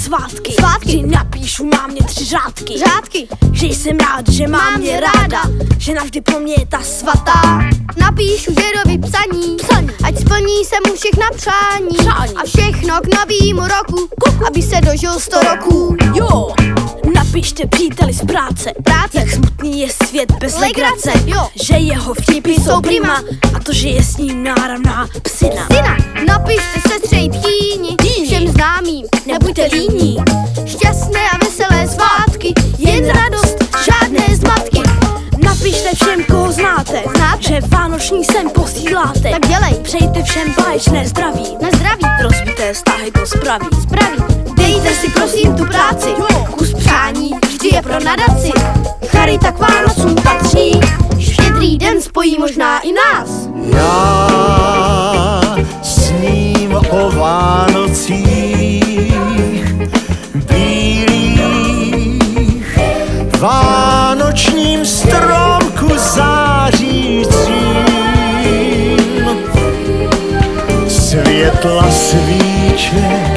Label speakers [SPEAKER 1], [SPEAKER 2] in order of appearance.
[SPEAKER 1] svátky, kdy napíšu mámě 3 řádky, že jsem rád, že mám mě ráda, že navždy pro mě je ta svatá.
[SPEAKER 2] Napíšu dědovi psaní, ať splní se mu všechna přání. A všechno k novému roku, aby se dožil 100 roků.
[SPEAKER 1] Jo, napište příteli z práce, jak smutný je svět bez legrace, že jeho vtipy jsou prima a to, že je s ním náramná psina.
[SPEAKER 2] Napište sestře i tchýni, všem známým, nebuďte líní. Šťastné a veselé svátky, jen radost, žádné zmatky.
[SPEAKER 1] Napište všem, koho znáte, že vánoční sen posíláte.
[SPEAKER 2] Tak dělej,
[SPEAKER 1] přejte všem báječné zdraví, rozbité vztahy to spraví.
[SPEAKER 2] Dejte si prosím tu práci, kus přání vždy je pro nadaci. Charita k Vánocům patří, Štědrý den spojí možná i nás.
[SPEAKER 3] Já sním o Vánocích bílých, vánočním stromku zářícím, světla svíček